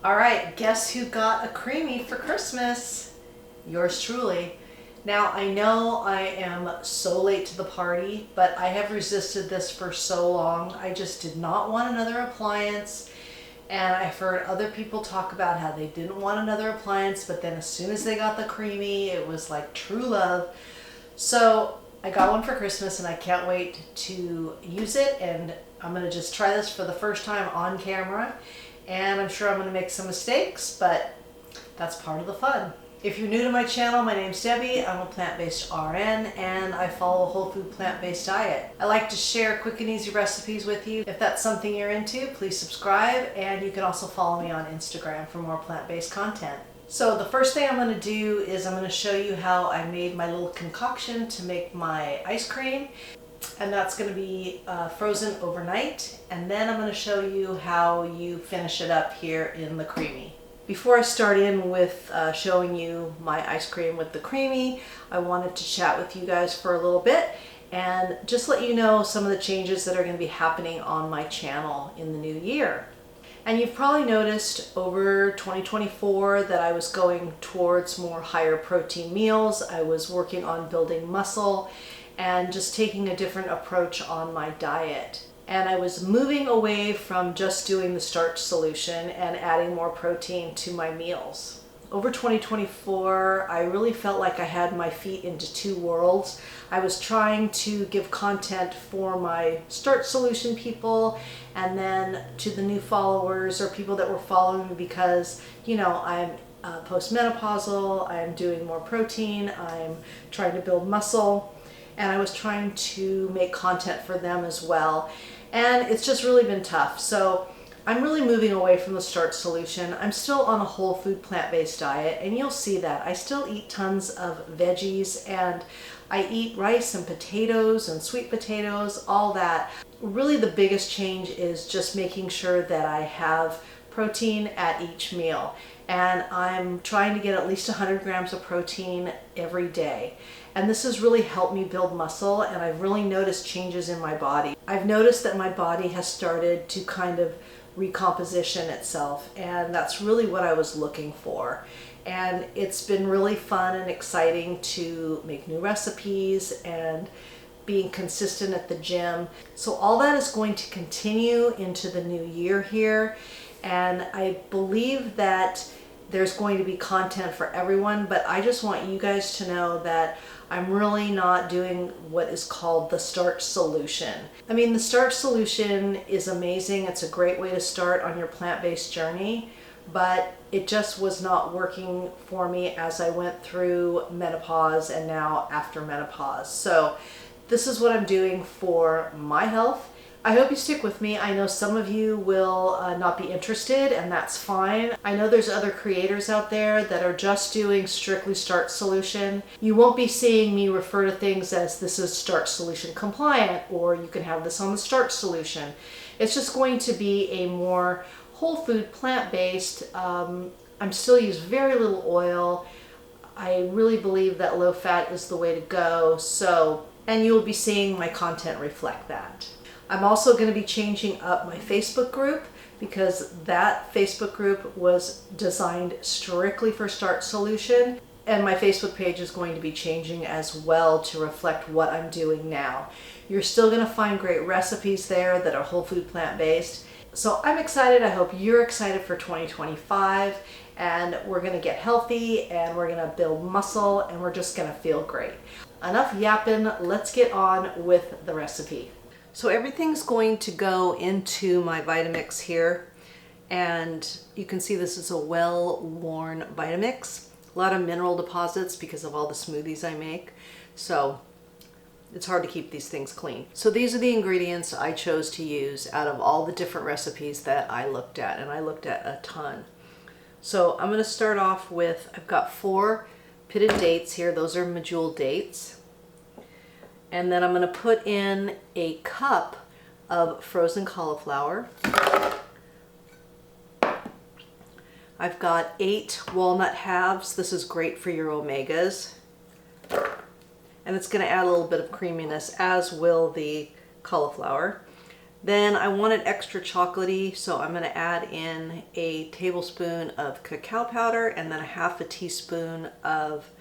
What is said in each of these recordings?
All right, guess who got a creamy for Christmas? Yours truly. Now, I know I am so late to the party, but I have resisted this for so long. I just did not want another appliance. And I've heard other people talk about how they didn't want another appliance, but then as soon as they got the creamy, it was like true love. So I got one for Christmas and I can't wait to use it. And I'm gonna just try this for the first time on camera. And I'm sure I'm gonna make some mistakes, but that's part of the fun. If you're new to my channel, my name's Debbie. I'm a plant-based RN and I follow a whole food plant-based diet. I like to share quick and easy recipes with you. If that's something you're into, please subscribe, and you can also follow me on Instagram for more plant-based content. So the first thing I'm going to do is I'm going to show you how I made my little concoction to make my ice cream. And that's going to be frozen overnight. And then I'm going to show you how you finish it up here in the creamy. Before I start in with showing you my ice cream with the creamy, I wanted to chat with you guys for a little bit and just let you know some of the changes that are going to be happening on my channel in the new year. And you've probably noticed over 2024 that I was going towards more higher protein meals. I was working on building muscle and just taking a different approach on my diet. And I was moving away from just doing the starch solution and adding more protein to my meals. Over 2024, I really felt like I had my feet into two worlds. I was trying to give content for my starch solution people and then to the new followers or people that were following me because, you know, I'm postmenopausal, I'm doing more protein, I'm trying to build muscle, and I was trying to make content for them as well. And it's just really been tough. So I'm really moving away from the starch solution. I'm still on a whole food plant-based diet, and you'll see that. I still eat tons of veggies, and I eat rice and potatoes and sweet potatoes, all that. Really the biggest change is just making sure that I have protein at each meal. And I'm trying to get at least 100 grams of protein every day. And this has really helped me build muscle, and I've really noticed changes in my body. I've noticed that my body has started to kind of recomposition itself, and that's really what I was looking for. And it's been really fun and exciting to make new recipes and being consistent at the gym. So all that is going to continue into the new year here, and I believe that there's going to be content for everyone, but I just want you guys to know that I'm really not doing what is called the starch solution. I mean, the starch solution is amazing. It's a great way to start on your plant-based journey, but it just was not working for me as I went through menopause and now after menopause. So this is what I'm doing for my health. I hope you stick with me. I know some of you will not be interested, and that's fine. I know there's other creators out there that are just doing strictly starch solution. You won't be seeing me refer to things as this is starch solution compliant, or you can have this on the starch solution. It's just going to be a more whole food, plant-based. I'm still use very little oil. I really believe that low fat is the way to go. So, and you'll be seeing my content reflect that. I'm also going to be changing up my Facebook group because that Facebook group was designed strictly for starch solution, and my Facebook page is going to be changing as well to reflect what I'm doing now. You're still going to find great recipes there that are whole food plant-based. So I'm excited. I hope you're excited for 2025, and we're going to get healthy and we're going to build muscle and we're just going to feel great. Enough yapping. Let's get on with the recipe. So everything's going to go into my Vitamix here, and you can see this is a well-worn Vitamix. A lot of mineral deposits because of all the smoothies I make, so it's hard to keep these things clean. So these are the ingredients I chose to use out of all the different recipes that I looked at, and I looked at a ton. So I'm going to start off with, I've got 4 pitted dates here. Those are medjool dates. And then I'm going to put in a cup of frozen cauliflower. I've got 8 walnut halves. This is great for your omegas. And it's going to add a little bit of creaminess, as will the cauliflower. Then I want it extra chocolatey, so I'm gonna add in a tablespoon of cacao powder and then a half a teaspoon of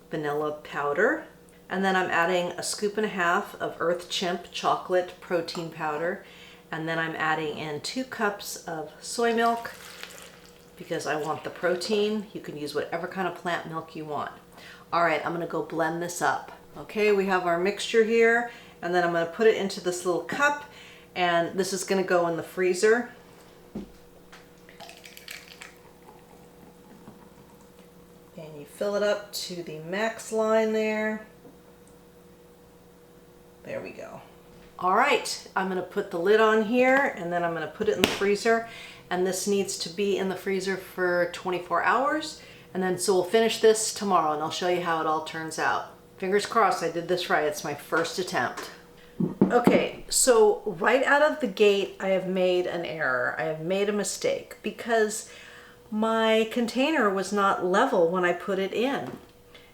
vanilla powder. And then I'm adding a scoop and a half of Earth Chimp chocolate protein powder. And then I'm adding in 2 cups of soy milk because I want the protein. You can use whatever kind of plant milk you want. All right, I'm gonna go blend this up. Okay, we have our mixture here, and then I'm gonna put it into this little cup, and this is gonna go in the freezer. And you fill it up to the max line there. There we go. All right, I'm gonna put the lid on here and then I'm gonna put it in the freezer. And this needs to be in the freezer for 24 hours. And then so we'll finish this tomorrow and I'll show you how it all turns out. Fingers crossed I did this right. It's my first attempt. Okay, so right out of the gate, I have made an error. I have made a mistake because my container was not level when I put it in.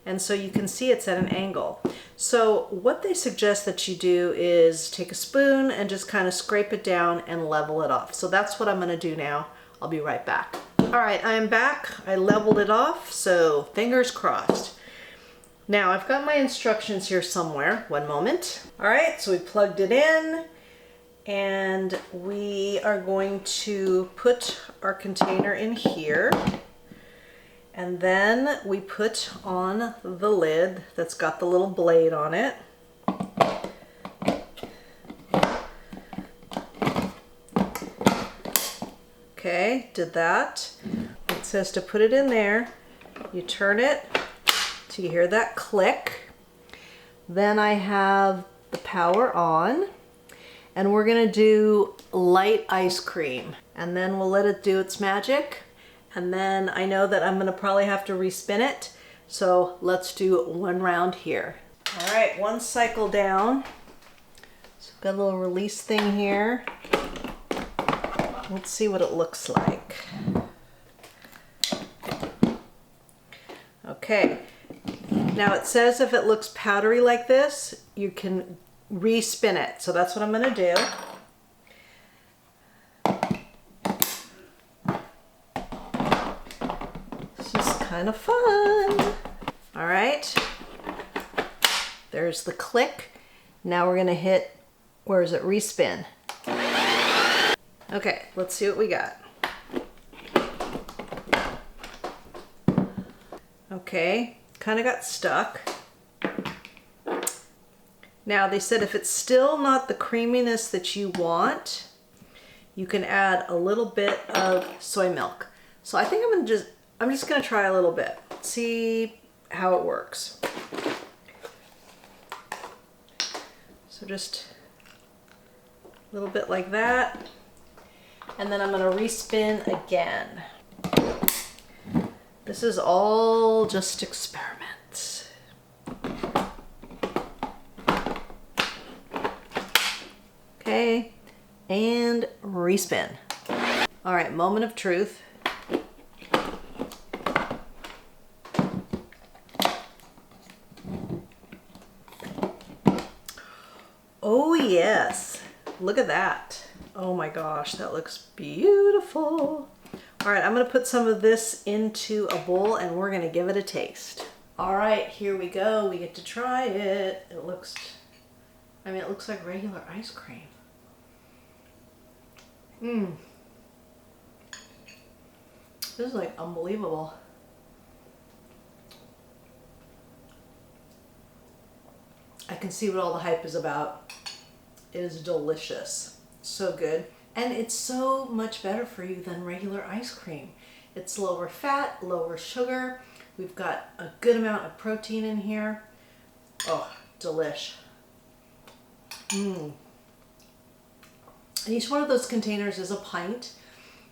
And so you can see it's at an angle. So what they suggest that you do is take a spoon and just kind of scrape it down and level it off. So that's what I'm gonna do now. I'll be right back. All right, I am back. I leveled it off, so fingers crossed. Now I've got my instructions here somewhere. One moment. All right, so we plugged it in and we are going to put our container in here. And then we put on the lid that's got the little blade on it. Okay, did that. It says to put it in there. You turn it till you hear that click. Then I have the power on. And we're gonna do light ice cream. And then we'll let it do its magic. And then I know that I'm gonna probably have to respin it. So let's do one round here. All right, one cycle down. So I've got a little release thing here. Let's see what it looks like. Okay, now it says if it looks powdery like this, you can respin it. So that's what I'm gonna do. Kind of fun. All right, there's the click. Now we're gonna hit, where is it, respin. Okay, let's see what we got. Okay, kind of got stuck. Now they said if it's still not the creaminess that you want, you can add a little bit of soy milk. So I think I'm just gonna try a little bit, see how it works. So just a little bit like that. And then I'm gonna respin again. This is all just experiments. Okay, and respin. All right, moment of truth. Oh yes, look at that. Oh my gosh, that looks beautiful. All right, I'm gonna put some of this into a bowl and we're gonna give it a taste. All right, here we go. We get to try it. It looks like regular ice cream. This is like unbelievable. I can see what all the hype is about. It is delicious. So good. And it's so much better for you than regular ice cream. It's lower fat, lower sugar. We've got a good amount of protein in here. Oh, delish. And each one of those containers is a pint.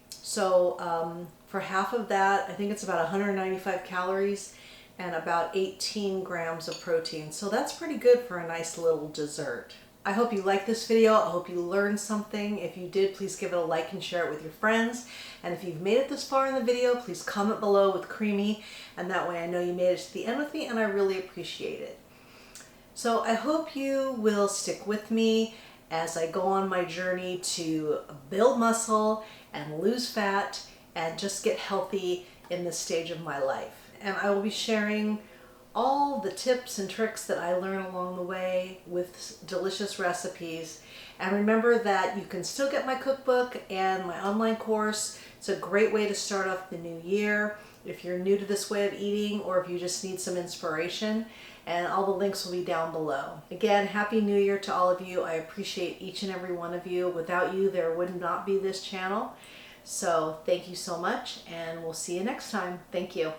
So for half of that, I think it's about 195 calories and about 18 grams of protein. So that's pretty good for a nice little dessert. I hope you liked this video. I hope you learned something. If you did, please give it a like and share it with your friends. And if you've made it this far in the video, please comment below with creamy, and that way I know you made it to the end with me, and I really appreciate it. So I hope you will stick with me as I go on my journey to build muscle and lose fat and just get healthy in this stage of my life. And I will be sharing all the tips and tricks that I learn along the way with delicious recipes. And remember that you can still get my cookbook and my online course. It's a great way to start off the new year if you're new to this way of eating or if you just need some inspiration. And all the links will be down below. Again, Happy New Year to all of you. I appreciate each and every one of you. Without you, there would not be this channel. So thank you so much, and we'll see you next time. Thank you.